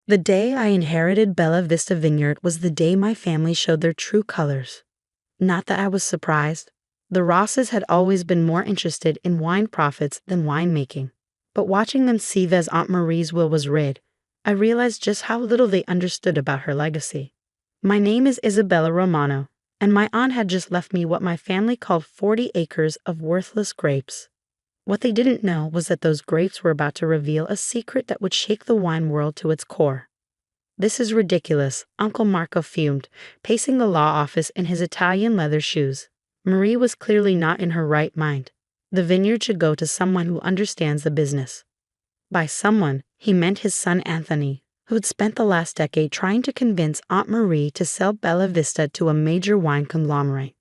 The day I inherited Bella Vista Vineyard was the day my family showed their true colors. Not that I was surprised. The Rosses had always been more interested in wine profits than winemaking. But watching them see as Aunt Marie's will was read, I realized just how little they understood about her legacy. My name is Isabella Romano, and my aunt had just left me what my family called 40 acres of worthless grapes. What they didn't know was that those grapes were about to reveal a secret that would shake the wine world to its core. "This is ridiculous," Uncle Marco fumed, pacing the law office in his Italian leather shoes. Marie was clearly not in her right mind. The vineyard should go to someone who understands the business. By someone, he meant his son Anthony, who had spent the last decade trying to convince Aunt Marie to sell Bella Vista to a major wine conglomerate.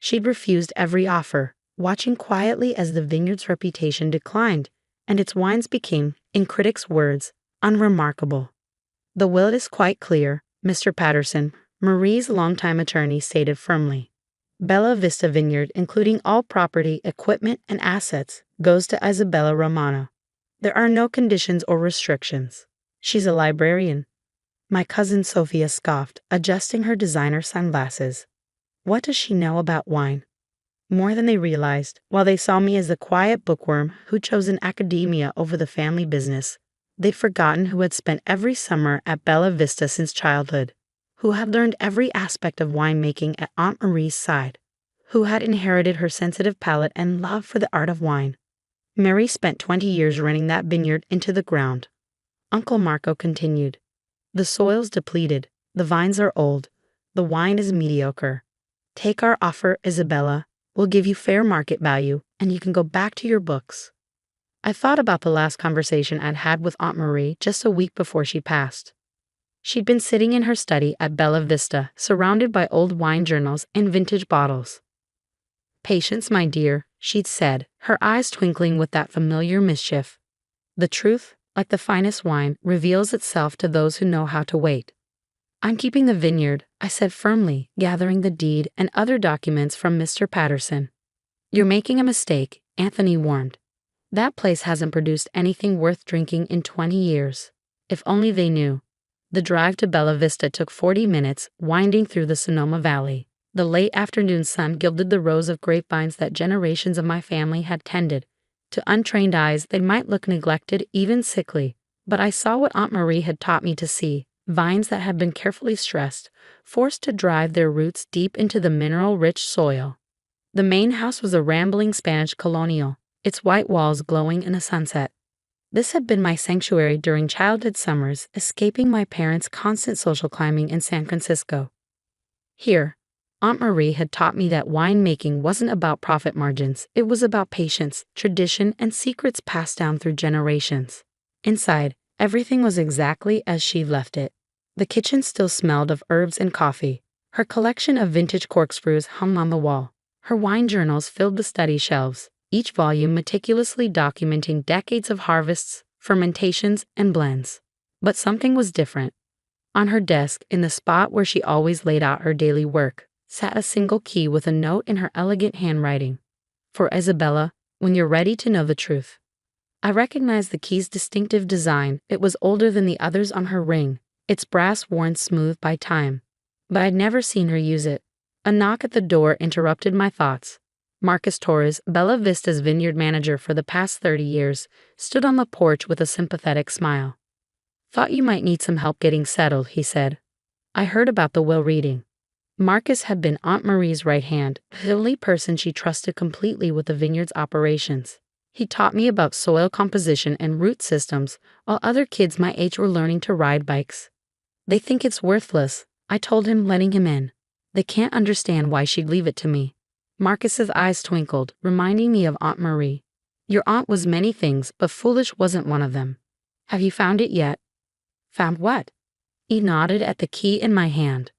She'd refused every offer, watching quietly as the vineyard's reputation declined, and its wines became, in critics' words, unremarkable. "The will is quite clear, Mr. Patterson," Marie's longtime attorney stated firmly. "Bella Vista Vineyard, including all property, equipment, and assets, goes to Isabella Romano. There are no conditions or restrictions. She's a librarian." My cousin Sophia scoffed, adjusting her designer sunglasses. What does she know about wine? More than they realized. While they saw me as the quiet bookworm who chose an academia over the family business, they'd forgotten who had spent every summer at Bella Vista since childhood, who had learned every aspect of winemaking at Aunt Marie's side, who had inherited her sensitive palate and love for the art of wine. Mary spent 20 years running that vineyard into the ground. Uncle Marco continued. "The soil's depleted, the vines are old, the wine is mediocre. Take our offer, Isabella. We'll give you fair market value, and you can go back to your books." I thought about the last conversation I'd had with Aunt Marie just a week before she passed. She'd been sitting in her study at Bella Vista, surrounded by old wine journals and vintage bottles. "Patience, my dear," she'd said, her eyes twinkling with that familiar mischief. "The truth, like the finest wine, reveals itself to those who know how to wait." "I'm keeping the vineyard," I said firmly, gathering the deed and other documents from Mr. Patterson. "You're making a mistake," Anthony warned. "That place hasn't produced anything worth drinking in 20 years. If only they knew." The drive to Bella Vista took 40 minutes, winding through the Sonoma Valley. The late afternoon sun gilded the rows of grapevines that generations of my family had tended. To untrained eyes, they might look neglected, even sickly, but I saw what Aunt Marie had taught me to see: vines that had been carefully stressed, forced to drive their roots deep into the mineral-rich soil. The main house was a rambling Spanish colonial, its white walls glowing in a sunset. This had been my sanctuary during childhood summers, escaping my parents' constant social climbing in San Francisco. Here, Aunt Marie had taught me that winemaking wasn't about profit margins. It was about patience, tradition, and secrets passed down through generations. Inside, everything was exactly as she left it. The kitchen still smelled of herbs and coffee. Her collection of vintage corkscrews hung on the wall. Her wine journals filled the study shelves, each volume meticulously documenting decades of harvests, fermentations, and blends. But something was different. On her desk, in the spot where she always laid out her daily work, sat a single key with a note in her elegant handwriting. "For Isabella, when you're ready to know the truth." I recognized the key's distinctive design. It was older than the others on her ring, its brass worn smooth by time. But I'd never seen her use it. A knock at the door interrupted my thoughts. Marcus Torres, Bella Vista's vineyard manager for the past 30 years, stood on the porch with a sympathetic smile. "Thought you might need some help getting settled," he said. "I heard about the will reading." Marcus had been Aunt Marie's right hand, the only person she trusted completely with the vineyard's operations. He taught me about soil composition and root systems, while other kids my age were learning to ride bikes. "They think it's worthless," I told him, letting him in. "They can't understand why she'd leave it to me." Marcus's eyes twinkled, reminding me of Aunt Marie. "Your aunt was many things, but foolish wasn't one of them. Have you found it yet?" "Found what?" He nodded at the key in my hand.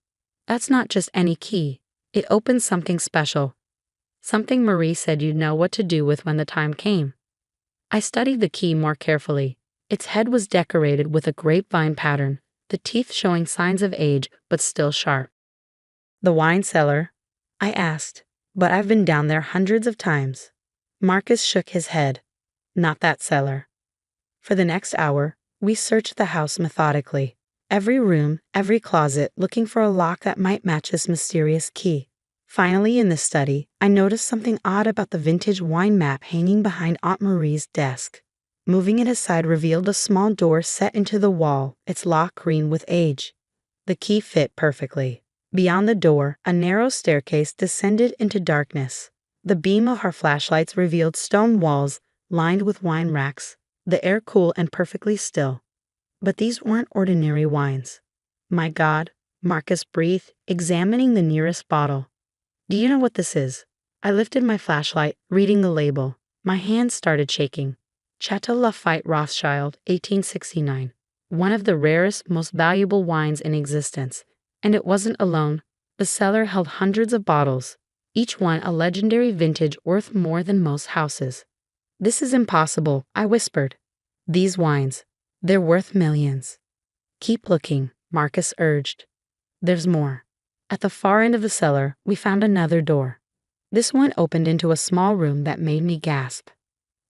"That's not just any key. It opens something special. Something Marie said you'd know what to do with when the time came." I studied the key more carefully. Its head was decorated with a grapevine pattern, the teeth showing signs of age but still sharp. "The wine cellar?" I asked, "but I've been down there hundreds of times." Marcus shook his head. "Not that cellar." For the next hour, we searched the house methodically. every room, every closet, looking for a lock that might match this mysterious key. Finally, in the study, I noticed something odd about the vintage wine map hanging behind Aunt Marie's desk. Moving it aside revealed a small door set into the wall, its lock green with age. The key fit perfectly. Beyond the door, a narrow staircase descended into darkness. The beam of our flashlights revealed stone walls lined with wine racks, the air cool and perfectly still. But these weren't ordinary wines. My God, Marcus breathed, examining the nearest bottle. Do you know what this is? I lifted my flashlight, reading the label. My hands started shaking. Chateau Lafite Rothschild, 1869. One of the rarest, most valuable wines in existence. And it wasn't alone. The cellar held hundreds of bottles, each one a legendary vintage worth more than most houses. This is impossible, I whispered. These wines, they're worth millions. Keep looking, Marcus urged. There's more. At the far end of the cellar, we found another door. This one opened into a small room that made me gasp.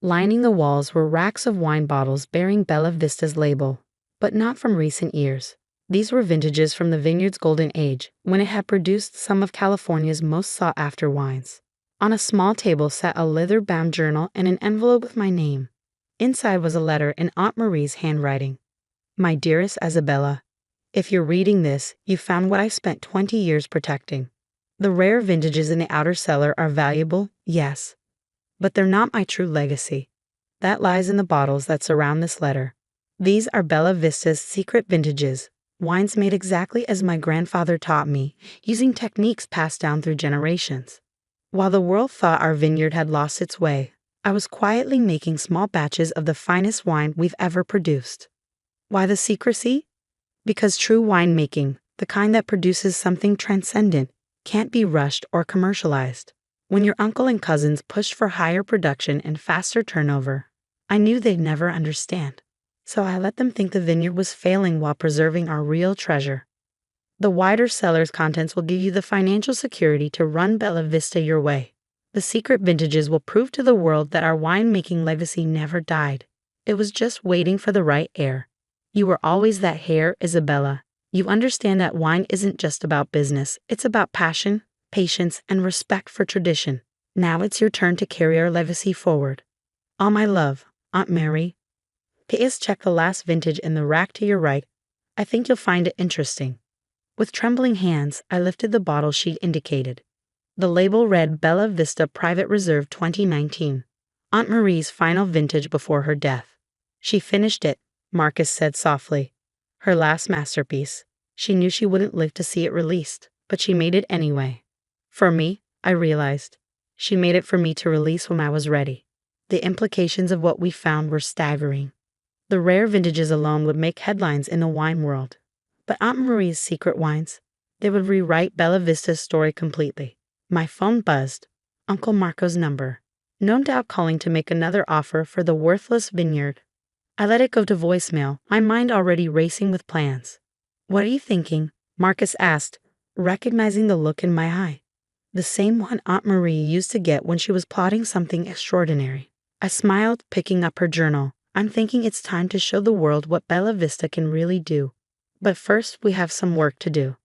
Lining the walls were racks of wine bottles bearing Bella Vista's label, but not from recent years. These were vintages from the Vineyard's golden age, when it had produced some of California's most sought-after wines. On a small table sat a leather-bound journal and an envelope with my name. Inside was a letter in Aunt Marie's handwriting. My dearest Isabella, if you're reading this, you found what I spent 20 years protecting. The rare vintages in the outer cellar are valuable, yes, but they're not my true legacy. That lies in the bottles that surround this letter. These are Bella Vista's secret vintages, wines made exactly as my grandfather taught me, using techniques passed down through generations. While the world thought our vineyard had lost its way, I was quietly making small batches of the finest wine we've ever produced. Why the secrecy? Because true winemaking, the kind that produces something transcendent, can't be rushed or commercialized. When your uncle and cousins pushed for higher production and faster turnover, I knew they'd never understand. So I let them think the vineyard was failing while preserving our real treasure. The wider cellar's contents will give you the financial security to run Bella Vista your way. The secret vintages will prove to the world that our winemaking legacy never died. It was just waiting for the right heir. You were always that heir, Isabella. You understand that wine isn't just about business. It's about passion, patience, and respect for tradition. Now it's your turn to carry our legacy forward. All my love, Aunt Mary. P.S. Check the last vintage in the rack to your right. I think you'll find it interesting. With trembling hands, I lifted the bottle she'd indicated. The label read Bella Vista Private Reserve 2019, Aunt Marie's final vintage before her death. She finished it, Marcus said softly. Her last masterpiece. She knew she wouldn't live to see it released, but she made it anyway. For me, I realized. She made it for me to release when I was ready. The implications of what we found were staggering. The rare vintages alone would make headlines in the wine world. But Aunt Marie's secret wines, they would rewrite Bella Vista's story completely. My phone buzzed. Uncle Marco's number. No doubt calling to make another offer for the worthless vineyard. I let it go to voicemail, my mind already racing with plans. What are you thinking? Marcus asked, recognizing the look in my eye. The same one Aunt Marie used to get when she was plotting something extraordinary. I smiled, picking up her journal. I'm thinking it's time to show the world what Bella Vista can really do. But first, we have some work to do.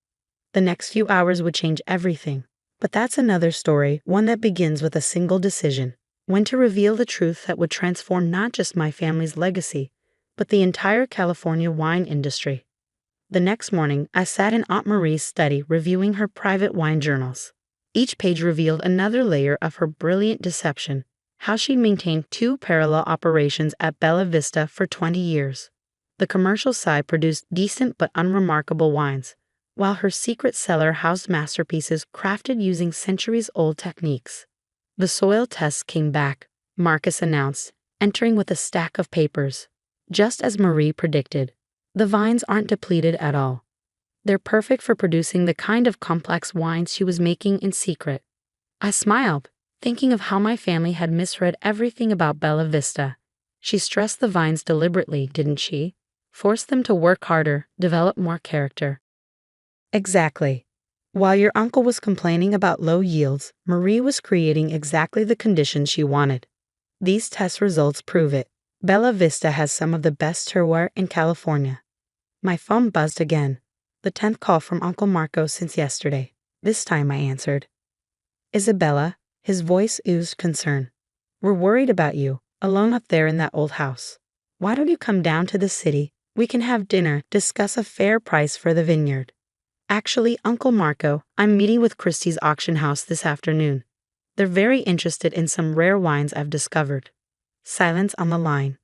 The next few hours would change everything. But that's another story, one that begins with a single decision. When to reveal the truth that would transform not just my family's legacy, but the entire California wine industry. The next morning, I sat in Aunt Marie's study reviewing her private wine journals. Each page revealed another layer of her brilliant deception, how she maintained two parallel operations at Bella Vista for 20 years. The commercial side produced decent but unremarkable wines, while her secret cellar housed masterpieces crafted using centuries-old techniques. The soil tests came back, Marcus announced, entering with a stack of papers. Just as Marie predicted, the vines aren't depleted at all. They're perfect for producing the kind of complex wines she was making in secret. I smiled, thinking of how my family had misread everything about Bella Vista. She stressed the vines deliberately, didn't she? Forced them to work harder, develop more character. Exactly. While your uncle was complaining about low yields, Marie was creating exactly the conditions she wanted. These test results prove it. Bella Vista has some of the best terroir in California. My phone buzzed again. The 10th call from Uncle Marco since yesterday. This time I answered. Isabella, his voice oozed concern. We're worried about you, alone up there in that old house. Why don't you come down to the city? We can have dinner, discuss a fair price for the vineyard. Actually, Uncle Marco, I'm meeting with Christie's auction house this afternoon. They're very interested in some rare wines I've discovered. Silence on the line.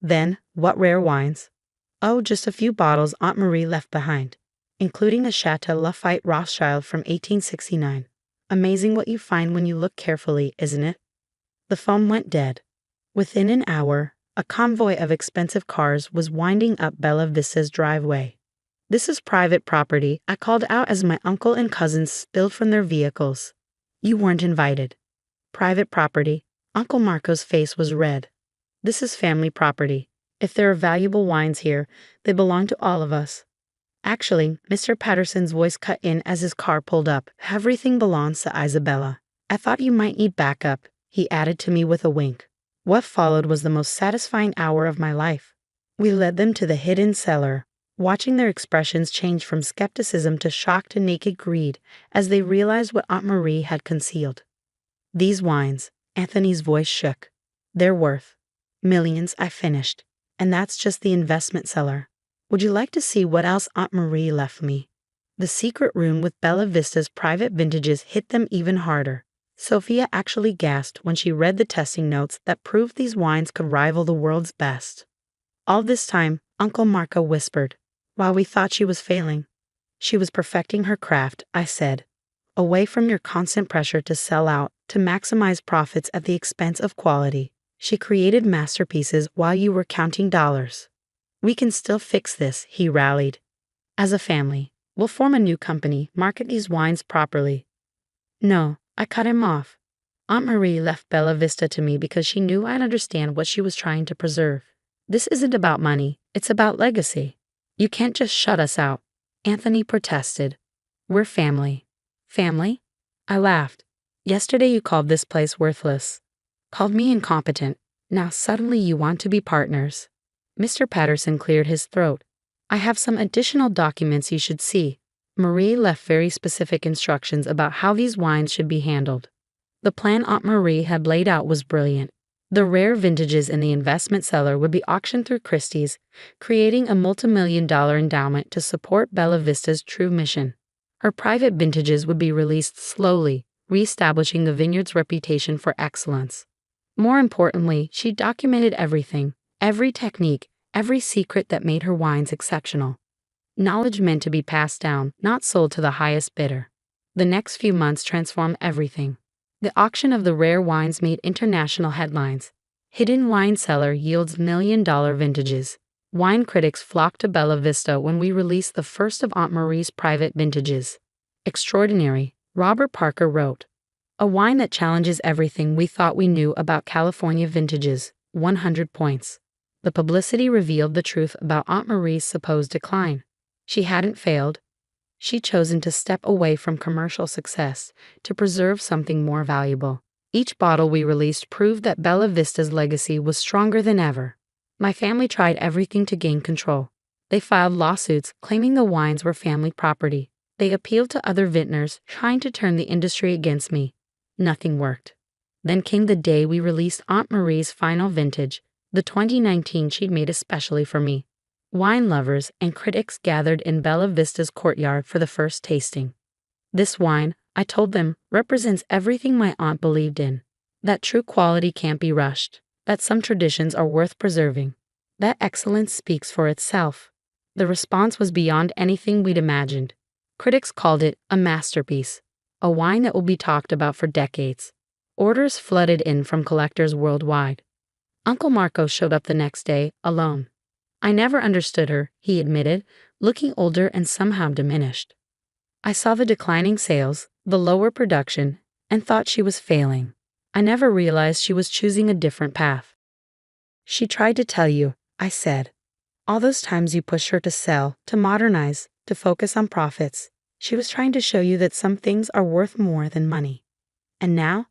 Then, what rare wines? Oh, just a few bottles Aunt Marie left behind, including a Chateau Lafite Rothschild from 1869. Amazing what you find when you look carefully, isn't it? The phone went dead. Within an hour, a convoy of expensive cars was winding up Bella Vista's driveway. This is private property, I called out as my uncle and cousins spilled from their vehicles. You weren't invited. Private property. Uncle Marco's face was red. This is family property. If there are valuable wines here, they belong to all of us. Actually, Mr. Patterson's voice cut in as his car pulled up. Everything belongs to Isabella. I thought you might need backup, he added to me with a wink. What followed was the most satisfying hour of my life. We led them to the hidden cellar, watching their expressions change from skepticism to shock to naked greed as they realized what Aunt Marie had concealed. These wines, Anthony's voice shook. They're worth millions, I finished. And that's just the investment cellar. Would you like to see what else Aunt Marie left me? The secret room with Bella Vista's private vintages hit them even harder. Sophia actually gasped when she read the testing notes that proved these wines could rival the world's best. All this time, Uncle Marco whispered, while we thought she was failing. She was perfecting her craft, I said. Away from your constant pressure to sell out, to maximize profits at the expense of quality. She created masterpieces while you were counting dollars. We can still fix this, he rallied. As a family, we'll form a new company, market these wines properly. No, I cut him off. Aunt Marie left Bella Vista to me because she knew I'd understand what she was trying to preserve. This isn't about money, it's about legacy. You can't just shut us out. Anthony protested. We're family. Family? I laughed. Yesterday you called this place worthless. Called me incompetent. Now suddenly you want to be partners. Mr. Patterson cleared his throat. I have some additional documents you should see. Marie left very specific instructions about how these wines should be handled. The plan Aunt Marie had laid out was brilliant. The rare vintages in the investment cellar would be auctioned through Christie's, creating a multi-million-dollar endowment to support Bella Vista's true mission. Her private vintages would be released slowly, reestablishing the vineyard's reputation for excellence. More importantly, she documented everything, every technique, every secret that made her wines exceptional. Knowledge meant to be passed down, not sold to the highest bidder. The next few months transformed everything. The auction of the rare wines made international headlines. Hidden wine cellar yields million-dollar vintages. Wine critics flocked to Bella Vista when we released the first of Aunt Marie's private vintages. Extraordinary, Robert Parker wrote. A wine that challenges everything we thought we knew about California vintages, 100 points. The publicity revealed the truth about Aunt Marie's supposed decline. She hadn't failed. She'd chosen to step away from commercial success to preserve something more valuable. Each bottle we released proved that Bella Vista's legacy was stronger than ever. My family tried everything to gain control. They filed lawsuits claiming the wines were family property. They appealed to other vintners, trying to turn the industry against me. Nothing worked. Then came the day we released Aunt Marie's final vintage, the 2019 she'd made especially for me. Wine lovers and critics gathered in Bella Vista's courtyard for the first tasting. This wine, I told them, represents everything my aunt believed in. That true quality can't be rushed. That some traditions are worth preserving. That excellence speaks for itself. The response was beyond anything we'd imagined. Critics called it a masterpiece, a wine that will be talked about for decades. Orders flooded in from collectors worldwide. Uncle Marco showed up the next day, alone. I never understood her, he admitted, looking older and somehow diminished. I saw the declining sales, the lower production, and thought she was failing. I never realized she was choosing a different path. She tried to tell you, I said. All those times you pushed her to sell, to modernize, to focus on profits. She was trying to show you that some things are worth more than money. And now?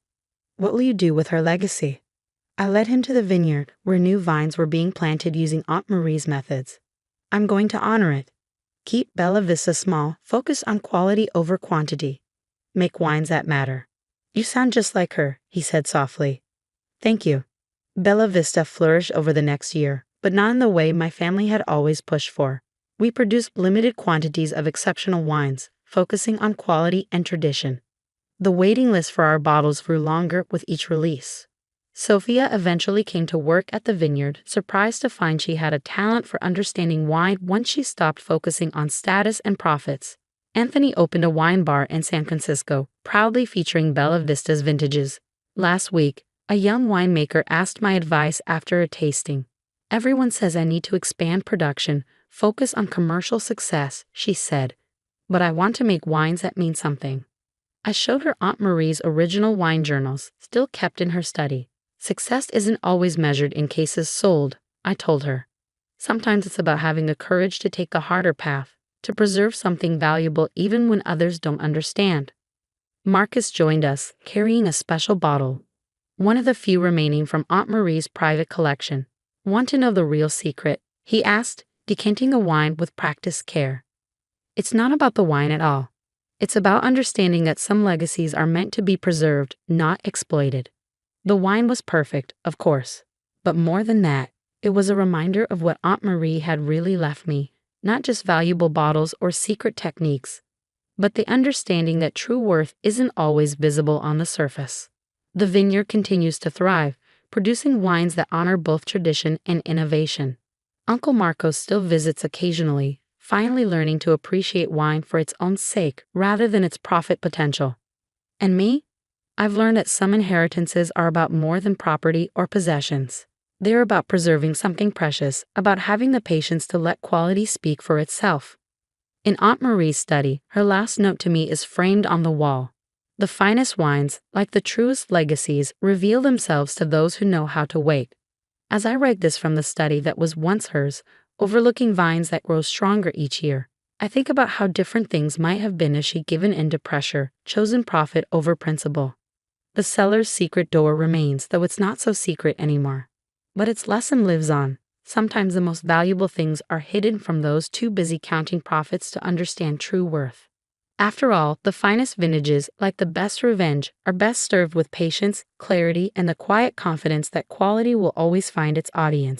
What will you do with her legacy? I led him to the vineyard where new vines were being planted using Aunt Marie's methods. I'm going to honor it, Keep Bella Vista small, focus on quality over quantity. Make wines that matter. You sound just like her, he said softly. Thank you. Bella Vista flourished over the next year, but not in the way my family had always pushed for. We produced limited quantities of exceptional wines, focusing on quality and tradition. The waiting list for our bottles grew longer with each release. Sophia eventually came to work at the Vineyard, surprised to find she had a talent for understanding wine once she stopped focusing on status and profits. Anthony opened a wine bar in San Francisco, proudly featuring Bella Vista's vintages. Last week, a young winemaker asked my advice after a tasting. Everyone says I need to expand production, focus on commercial success, she said. But I want to make wines that mean something. I showed her Aunt Marie's original wine journals, still kept in her study. Success isn't always measured in cases sold, I told her. Sometimes it's about having the courage to take a harder path, to preserve something valuable even when others don't understand. Marcus joined us, carrying a special bottle. One of the few remaining from Aunt Marie's private collection. Want to know the real secret? He asked, decanting a wine with practiced care. It's not about the wine at all. It's about understanding that some legacies are meant to be preserved, not exploited. The wine was perfect, of course. But more than that, it was a reminder of what Aunt Marie had really left me, not just valuable bottles or secret techniques, but the understanding that true worth isn't always visible on the surface. The vineyard continues to thrive, producing wines that honor both tradition and innovation. Uncle Marcos still visits occasionally, finally learning to appreciate wine for its own sake rather than its profit potential. And me? I've learned that some inheritances are about more than property or possessions. They're about preserving something precious, about having the patience to let quality speak for itself. In Aunt Marie's study, her last note to me is framed on the wall. The finest wines, like the truest legacies, reveal themselves to those who know how to wait. As I read this from the study that was once hers, overlooking vines that grow stronger each year, I think about how different things might have been if she'd given in to pressure, chosen profit over principle. The cellar's secret door remains, though it's not so secret anymore. But its lesson lives on. Sometimes the most valuable things are hidden from those too busy counting profits to understand true worth. After all, the finest vintages, like the best revenge, are best served with patience, clarity, and the quiet confidence that quality will always find its audience.